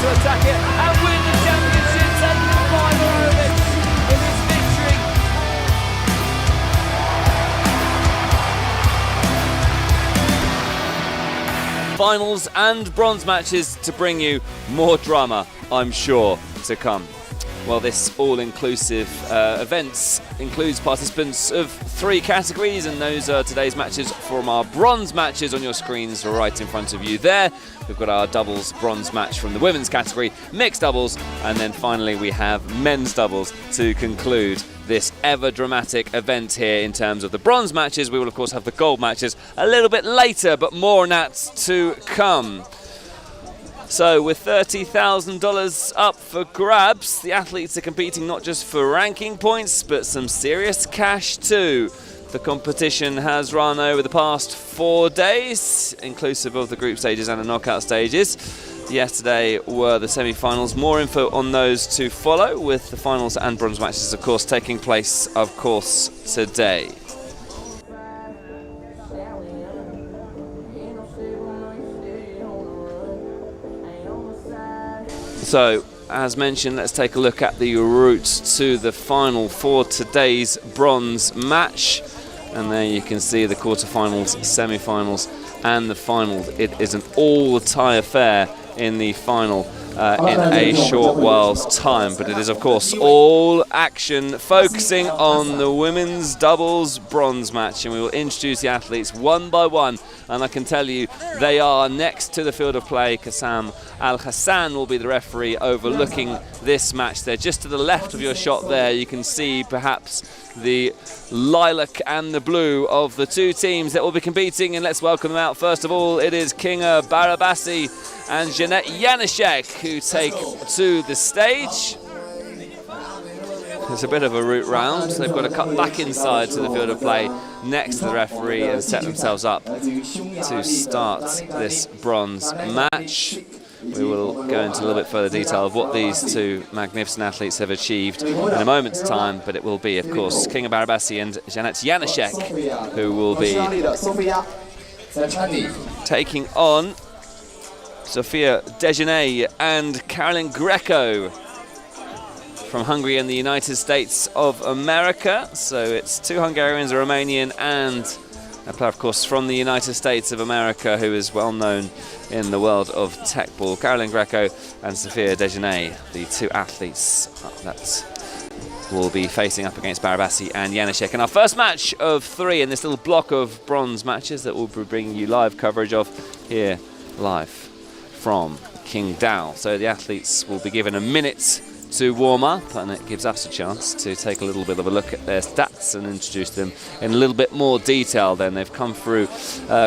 to attack it and win the championship, taking the final over in his victory. Finals and bronze matches to bring you more drama, I'm sure, to come. Well, this all-inclusive event includes participants of 3 categories, and those are today's matches from our bronze matches on your screens right in front of you there. We've got our doubles bronze match from the women's category, mixed doubles, and then finally we have men's doubles to conclude this ever-dramatic event here in terms of the bronze matches. We will, of course, have the gold matches a little bit later, but more on that to come. So with $30,000 up for grabs, the athletes are competing not just for ranking points, but some serious cash too. The competition has run over the past 4 days, inclusive of the group stages and the knockout stages. Yesterday were the semi-finals. More info on those to follow, with the finals and bronze matches, of course, taking place, of course, today. So, as mentioned, let's take a look at the route to the final for today's bronze match. And there you can see the quarterfinals, semi-finals and the final. It is an all-tie affair in the final in a short while's time. But it is, of course, all action focusing on the women's doubles bronze match. And we will introduce the athletes one by one. And I can tell you, they are next to the field of play. Qassam Al-Hassan will be the referee overlooking this match. They're just to the left of your shot there. You can see perhaps the lilac and the blue of the 2 teams that will be competing. And let's welcome them out. First of all, it is Kinga Barabasi and Jeanette Janishek who take to the stage. It's a bit of a route round. They've got to cut back inside to the field of play next to the referee and set themselves up to start this bronze match. We will go into a little bit further detail of what these 2 magnificent athletes have achieved in a moment's time, but it will be, of course, Kinga Barabasi and Jeanette Janishek who will be taking on Sofia Dejeuner and Caroline Greco from Hungary and the United States of America. So it's 2 Hungarians, a Romanian, and a player, of course, from the United States of America who is well known in the world of tech ball. Caroline Greco and Sofia Dejeuner, the 2 athletes that will be facing up against Barabasi and Janishek. And our first match of 3 in this little block of bronze matches that we'll be bringing you live coverage of here live from Qingdao. So the athletes will be given a minute to warm up, and it gives us a chance to take a little bit of a look at their stats and introduce them in a little bit more detail. Then they've come through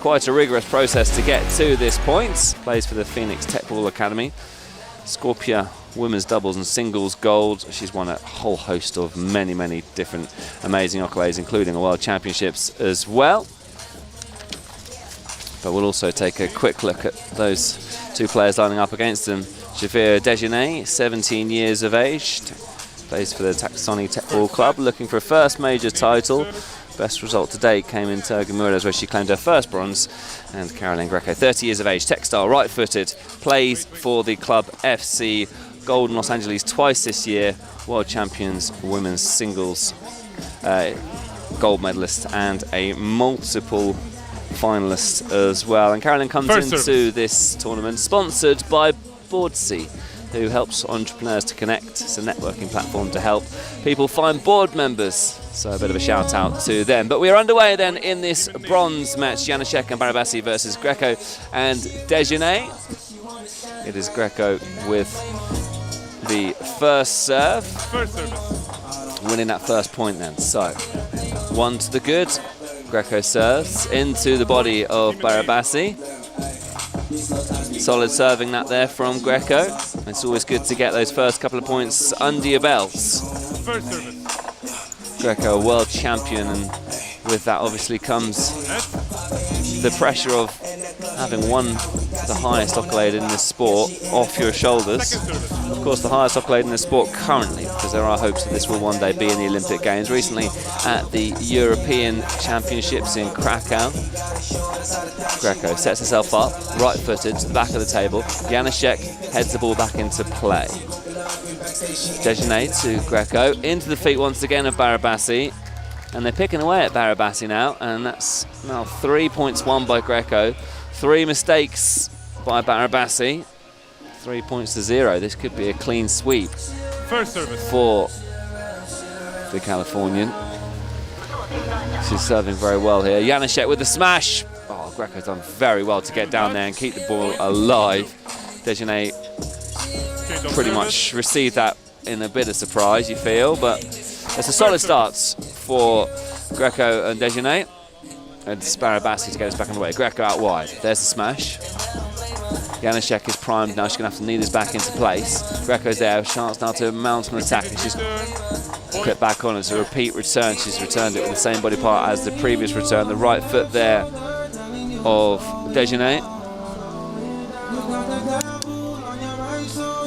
quite a rigorous process to get to this point. Plays for the Phoenix Tech Ball Academy. Scorpia women's doubles and singles gold. She's won a whole host of many different amazing accolades, including a World Championships as well. But we'll also take a quick look at those 2 players lining up against them. Sofia Dejeuner, 17 years of age, plays for the Taksoni Tech Ball Club, looking for a first major title. Best result to date came in Tergamuras, where she claimed her first bronze. And Caroline Greco, 30 years of age, textile, right-footed, plays for the club FC. Gold in Los Angeles twice this year, world champions, women's singles, gold medalist, and a multiple finalist as well. And Caroline comes into this tournament sponsored by Boardsea, who helps entrepreneurs to connect. It's a networking platform to help people find board members. So a bit of a shout out to them. But we are underway then in this bronze match. Janishek and Barabasi versus Greco and Dejeuner. It is Greco with the first serve. Winning that first point then. So 1 to the good. Greco serves into the body of Barabasi. Solid serving that there from Greco. It's always good to get those first couple of points under your belts. Greco, a world champion, and with that obviously comes the pressure of having won the highest accolade in this sport off your shoulders. Of course, the highest accolade in this sport currently, because there are hopes that this will one day be in the Olympic Games. Recently at the European Championships in Krakow. Greco sets herself up, right-footed, to the back of the table. Janacek heads the ball back into play. Desjardins to Greco, into the feet once again of Barabasi. And they're picking away at Barabasi now, and that's now 3 points won by Greco. 3 mistakes by Barabasi. 3 points to 0. This could be a clean sweep First service for the Californian. She's serving very well here. Janacek with the smash. Oh, Greco's done very well to get down there and keep the ball alive. Desjardins pretty much received that in a bit of surprise, you feel, but it's a solid start for Greco and Desjardins. And Barabasi to get us back on the way. Greco out wide. There's the smash. Janacek is primed now. She's going to have to knee this back into place. Greco's there. Chance now to mount an attack. And she's put back on. It's a repeat return. She's returned it with the same body part as the previous return. The right foot there of Desjardins.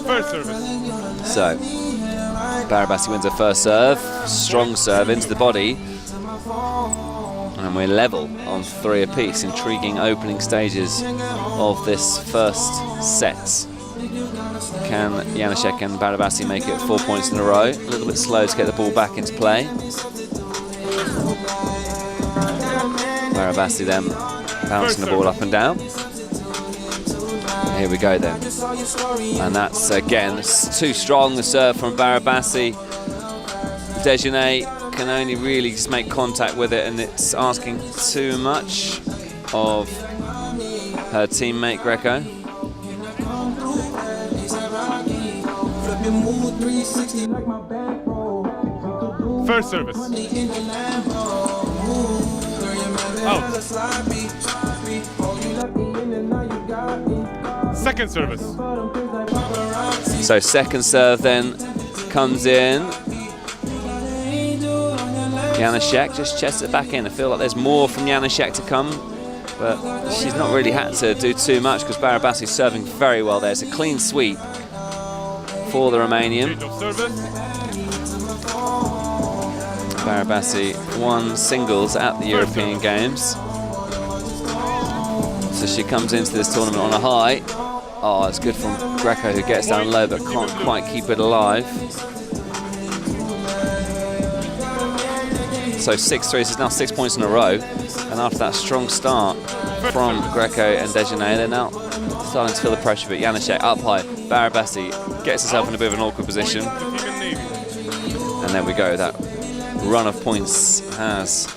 First service. So, Barabasi wins her first serve. Strong serve into the body. And we're level on 3 apiece. Intriguing opening stages of this first set. Can Janacek and Barabasi make it 4 points in a row? A little bit slow to get the ball back into play. Barabasi then bouncing the ball up and down. Here we go then. And that's again too strong, the serve from Barabasi. Desjardins can only really just make contact with it, and it's asking too much of her teammate Greco. First service. Out. Second service. So second serve then comes in. Janacek just chests it back in. I feel like there's more from Janacek to come, but she's not really had to do too much because Barabasi's serving very well there. It's a clean sweep for the Romanian. Barabasi won singles at the European Games. So she comes into this tournament on a high. Oh, it's good from Greco, who gets down low but can't quite keep it alive. So 6-3, this is now 6 points in a row. And after that strong start from Greco and Desjardins, they're now starting to feel the pressure of it. Janacek up high, Barabasi gets herself in a bit of an awkward position. And there we go, that run of points has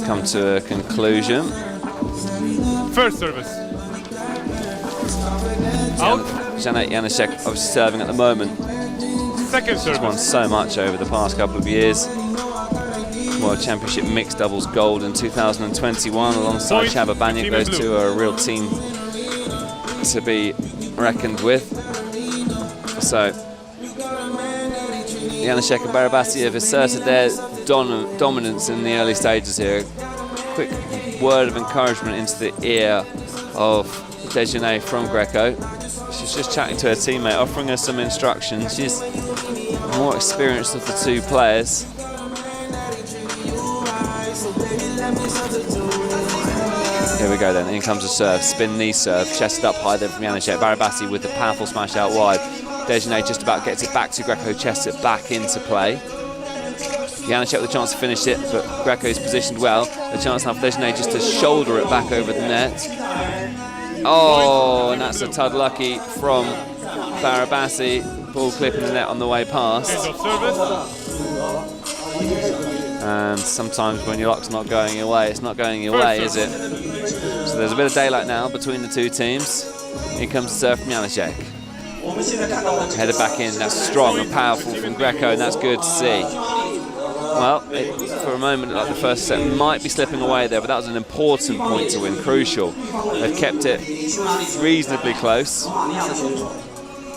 come to a conclusion. First service. Out. Janacek obviously serving at the moment. Second service. She's won so much over the past couple of years. World Championship mixed doubles gold in 2021 alongside Csaba Bányik. Those two are a real team to be reckoned with. So Janacek and Barabasi have asserted their dominance in the early stages here. Quick word of encouragement into the ear of Desjardins from Greco. She's just chatting to her teammate, offering her some instructions. She's more experienced of the two players. Here we go then, in comes a serve, spin knee serve, chested up high then from Janacek. Barabasi with the powerful smash out wide. Desjardins just about gets it back to Greco, chests it back into play. Janacek with a chance to finish it, but Greco's positioned well. A chance now for Desjardins just to shoulder it back over the net. Oh, and that's a tud lucky from Barabasi. Ball clipping the net on the way past. And sometimes when your luck's not going your way, it's not going your way, is it? So there's a bit of daylight now between the two teams. Here comes the serve from Janacek. Headed back in, that's strong and powerful from Greco, and that's good to see. Well, for a moment, like the first set might be slipping away there, but that was an important point to win, crucial. They've kept it reasonably close.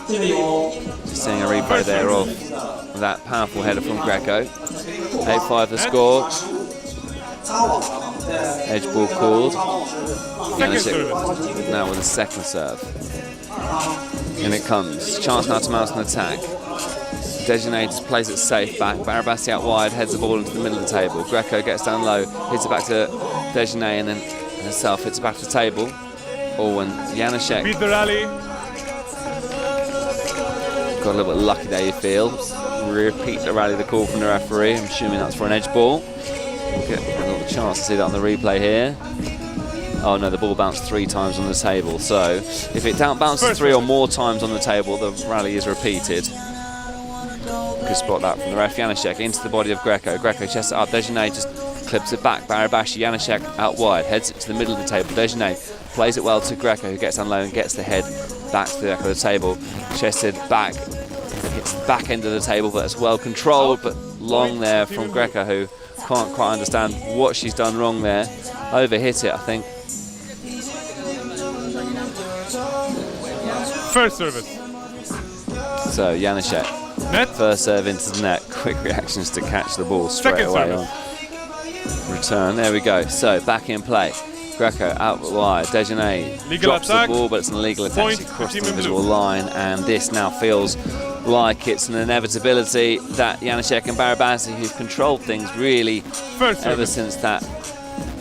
Just seeing a replay there of that powerful header from Greco. 8-5 the score. Edge ball called. Janacek now with a second serve. And it comes. Chance now to mount an attack. Desjardins just plays it safe back. Barabasi out wide, heads the ball into the middle of the table. Greco gets down low, hits it back to Desjardins, and then herself hits it back to the table. Oh, and Janacek Beat the rally. got a little bit lucky there, you feel. Repeat the rally, the call from the referee. I'm assuming that's for an edge ball. Get a little chance to see that on the replay here. Oh no, the ball bounced 3 times on the table. So if it bounces 3 or more times on the table, the rally is repeated. Good spot that from the ref. Janacek into the body of Greco. Greco chests it up. Desjardins just clips it back. Barabashi, Janacek out wide, heads it to the middle of the table. Desjardins plays it well to Greco, who gets down low and gets the head back to the back of the table. Chested back, hits the back end of the table, but it's well controlled, but long there from Greco, who can't quite understand what she's done wrong there. Overhit it, I think. First service. So Janacek, Net. first serve into the net. Quick reactions to catch the ball straight Second away service. on return. There we go. So back in play. Greco out wide. Desjardins drops attack. the ball, but it's an illegal attack. Point She crossed to the Team in visual Blue. line, and this now feels like it's an inevitability that Janacek and Barabasi, who've controlled things really First ever service. since that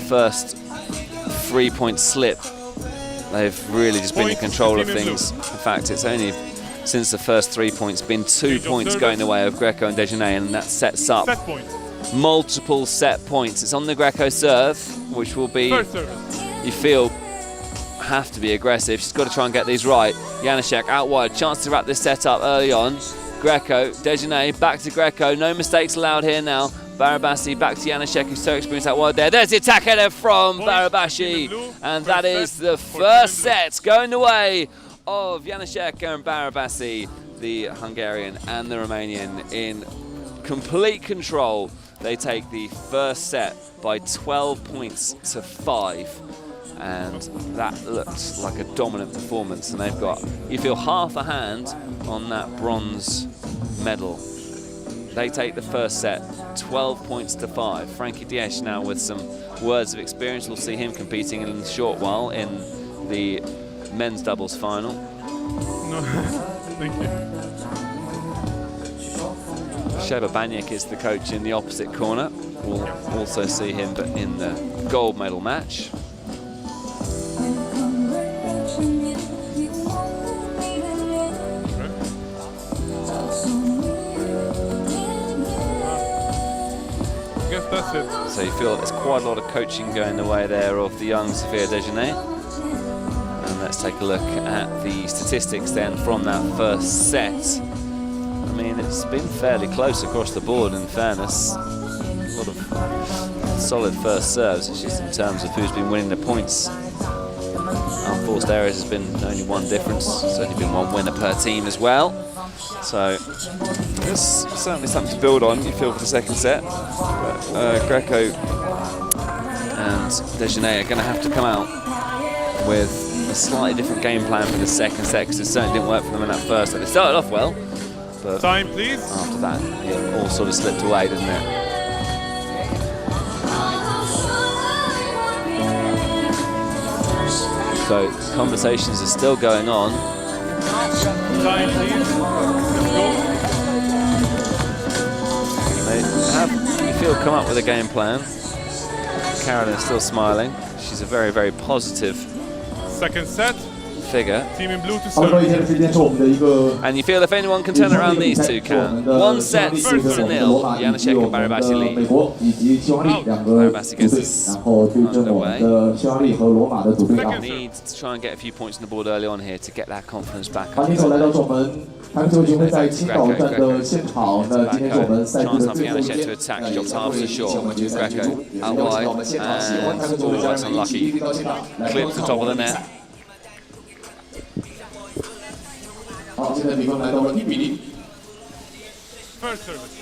first 3-point slip, they've really just been in Point to control of Team in things. In fact, it's only since the first 3 points been 2 points going the way of Greco and Desjardins, and that sets up Set point. multiple set points. It's on the Greco serve, which will be, First service. you feel, have to be aggressive. She's got to try and get these right. Janacek out wide, chance to wrap this set up early on. Greco, Desjardins, back to Greco. No mistakes allowed here now. Barabasi back to Janacek, who's so experienced out wide there. There's the attack header from Barabashi. And that is the first set going the way of Janacek and Barabasi, the Hungarian and the Romanian, in complete control. They take the first set by 12 points to 5. And that looks like a dominant performance. And they've got, you feel, half a hand on that bronze medal. They take the first set, 12 points to 5. Frankie Diaz now with some words of experience. We'll see him competing in a short while in the men's doubles final. No, thank you. Sheba Banyek is the coach in the opposite corner. We'll also see him but in the gold medal match. I guess that's it. So you feel there's quite a lot of coaching going the way there of the young Sophia Desjardins. And let's take a look at the statistics then from that first set. I mean, it's been fairly close across the board, in fairness. A lot of solid first serves. It's just in terms of who's been winning the points. Unforced errors has been only one difference. There's only been one winner per team as well. So there's certainly something to build on, you feel, for the second set. But Greco and Desjardins are going to have to come out with a slightly different game plan for the second set, because it certainly didn't work for them in that first set. They started off well, but Time, please. after that it all sort of slipped away, didn't it? So conversations are still going on. Time, please. Let's go. They have, you feel, come up with a game plan. Carolyn's still smiling. She's a very, very positive Second set. figure. Team in blue to serve. And you feel if anyone can turn around these two can. 1 set to 0. Janacek and Barabasi lead. Barabasi gets us underway. Needs to try and get a few points on the board early on here to get that confidence back up. Chance now for Janacek to attack. She drops half to short. Greco out wide, and oh, that's unlucky. Clips the top of the net. First service.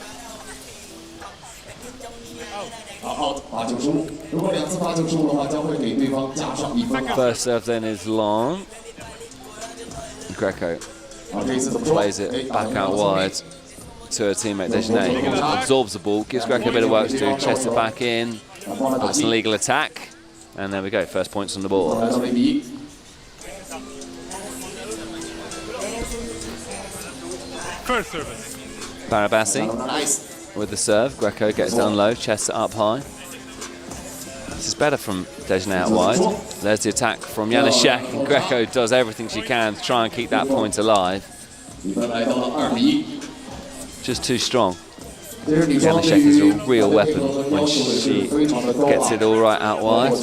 First serve then is long. Greco plays it back out wide to her teammate Desjardins. Absorbs the ball, gives Greco a bit of work to do, chests it back in. That's an illegal attack. And there we go, first points on the board. First service. Barabasi with the serve. Greco gets down low, chests it up high. This is better from Desjanae out wide. There's the attack from Janaszek, and Greco does everything she can to try and keep that point alive. Just too strong. Janaszek is a real weapon when she gets it all right out wide.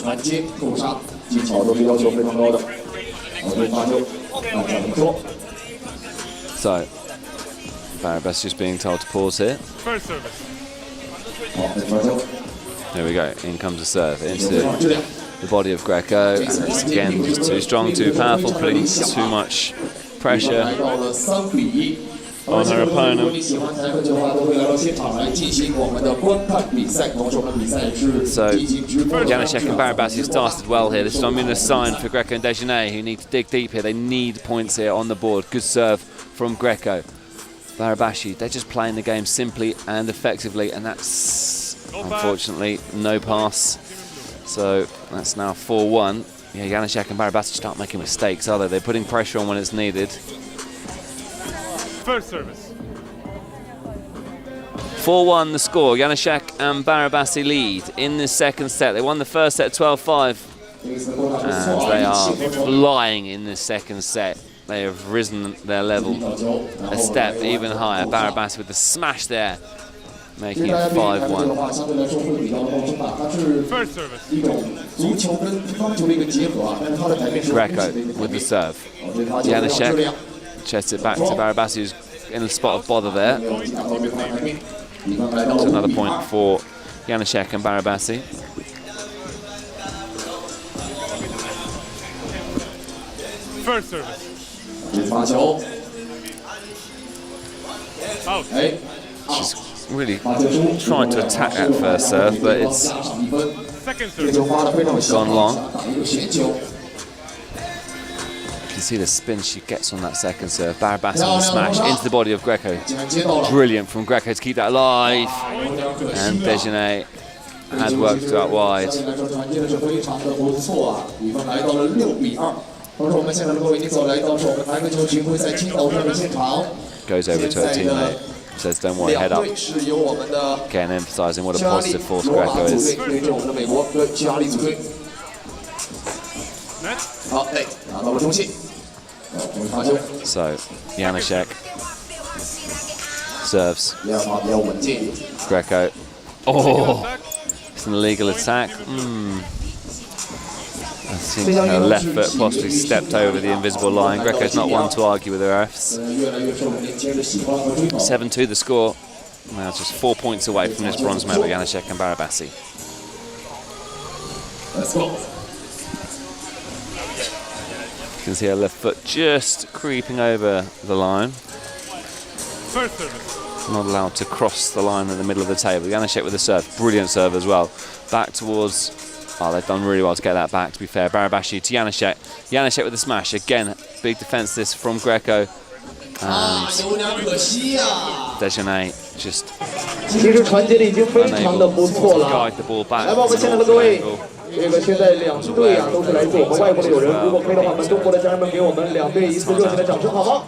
So, Barabas just being told to pause here. First service. There we go, in comes a serve into the body of Greco, and it's again just too strong, too powerful, putting too much pressure on her opponent. So Janaszek and Barabasi have started well here. This is a sign for Greco and Desjanae, who need to dig deep here. They need points here on the board. Good serve from Greco. Barabasi, they're just playing the game simply and effectively, and that's unfortunately no pass. So that's now 4-1. Yeah, Janaszek and Barabasi start making mistakes, are they? They're putting pressure on when it's needed. First service. 4-1 the score. Janaszek and Barabasi lead in this second set. They won the first set 12-5, and they are flying in this second set. They have risen their level a step even higher. Barabasi with the smash there, making it 5-1. First service. Greco with the serve. Janaszek chests it back to Barabasi, who's in a spot of bother there. It's another point for Janaszek and Barabasi. First service. Out. She's really trying to attack that first serve, but it's Second service. gone long. You can see the spin she gets on that second serve. Barabasi on the smash into the body of Greco. Brilliant from Greco to keep that alive. And Desjanae had worked out wide. Goes over to her teammate, says don't worry, head up. Again, emphasising what a positive force Greco is. So, Janaszek serves. Greco. Oh, it's an illegal attack. I think her left foot possibly stepped over the invisible line. Greco's not one to argue with her refs. 7-2 the score. Now just 4 points away from this bronze medal, Janaszek and Barabasi. You can see her left foot just creeping over the line. First service. Not allowed to cross the line in the middle of the table. Janaszek with the serve. Brilliant serve as well. Back towards... Oh, they've done really well to get that back, to be fair. Barabasi to Janaszek. Janaszek with the smash. Again, big defence this from Greco. And Desjanae just unable to guide the ball back. 这个现在两队啊都是来自我们外国的友人，如果可以的话，我们中国的家人们给我们两队一次热情的掌声，好吗？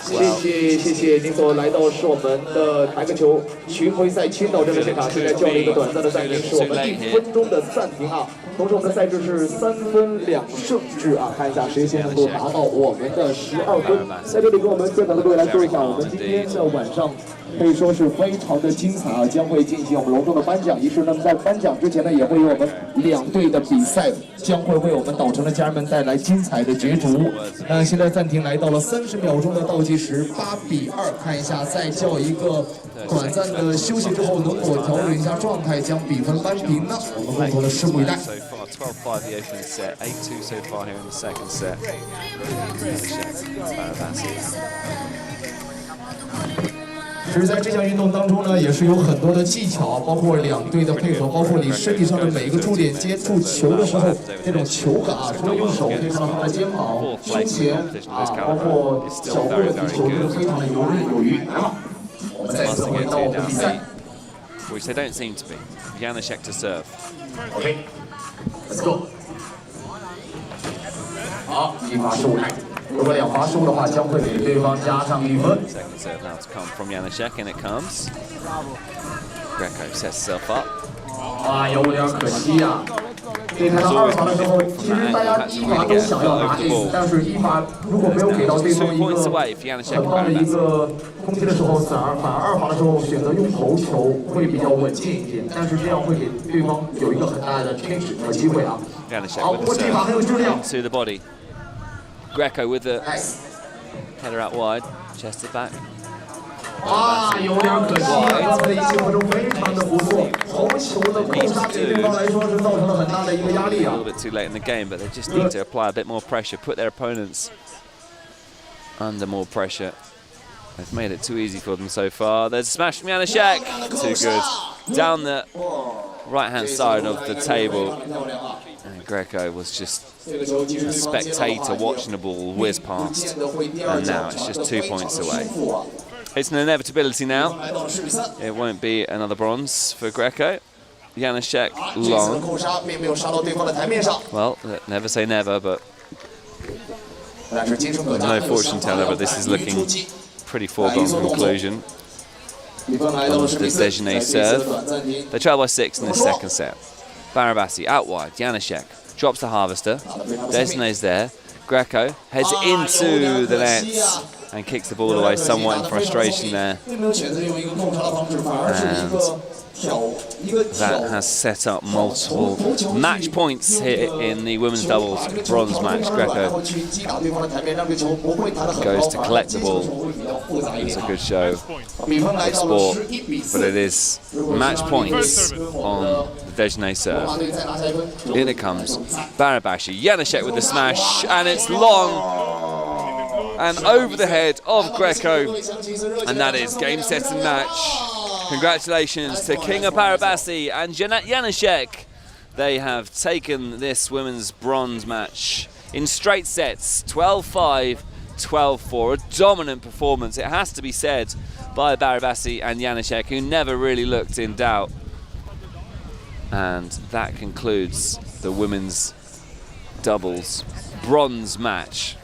谢谢您所来到是我们的台个球巡回赛青岛站的现场，现在叫了一个短暂的暂停，是我们1分钟的暂停啊。同时我们的赛制是3分2胜制啊，看一下谁先能够拿到我们的12分。在这里跟我们现场的各位来说一下，我们今天的晚上可以说是非常的精彩啊，将会进行我们隆重的颁奖仪式。那么在颁奖之前呢，也会有我们两队的比赛将会为我们岛城的家人们带来精彩的角逐。那现在暂停来到了30秒钟的倒计时，8比2，看一下再叫一个短暂的休息之后，能否调整一下状态，将比分扳平呢？我们共同的拭目以待。 12-5 the opening set, 8-2 so far here in the second set. Barabasi. 其实，在这项运动当中呢，也是有很多的技巧，包括两队的配合，包括你身体上的每一个触点接触球的时候那种球感啊，除了用手可以看到他的肩膀、胸前啊，包括脚部的踢球都是非常的游刃有余。来吧，我们再次回到我们比赛。 Which they don't seem to be. Janaszek to serve. OK，Let's go。好，一发15台。如果两罚输的话，将会给对方加上1分。 Second serve now to come from Janacek, and it comes. Greco sets herself up. 啊，有点可惜呀。对台上2罚的时候，其实大家1罚都想要拿 ace， 但是1罚如果没有给到对方一个很棒的一个空间的时候，反而2罚的时候选择用头球会比较稳健一点，但是这样会给对方有一个很大的 change 的机会啊。好，不过这一罚很有质量。 To the body. Greco with the header out wide, chested back. 啊，有点可惜啊！刚才的一些活动非常的不错，头球的扣杀对对方来说是造成了很大的一个压力 A 啊。 little bit too late in the game, but they just need to apply a bit more pressure, put their opponents under more pressure. They've made it too easy for them so far. There's a smash from Janacek. Too good. Down the right-hand side of the table. And Greco was just a spectator watching the ball whiz past. And now it's just 2 points away. It's an inevitability now. It won't be another bronze for Greco. Janacek long. Well, never say never, but no fortune teller, but this is looking pretty foregone conclusion. The Desjardins serve. They trail by 6 in the second set. Barabasi out wide. Janacek drops the harvester. Desjardins there. Greco heads into the nets and kicks the ball away somewhat in frustration there. And that has set up multiple match points here in the women's doubles bronze match. Greco goes to collect the ball. It's a good show of sport, but it is match points on the Desjardins serve. In it comes Barabashi, Janacek with the smash, and it's long and over the head of Greco, and that is game, set and match. Congratulations to Kinga Barabasi and Janacek. They have taken this women's bronze match in straight sets, 12-5, 12-4. A dominant performance, it has to be said, by Barabasi and Janacek, who never really looked in doubt. And that concludes the women's doubles bronze match.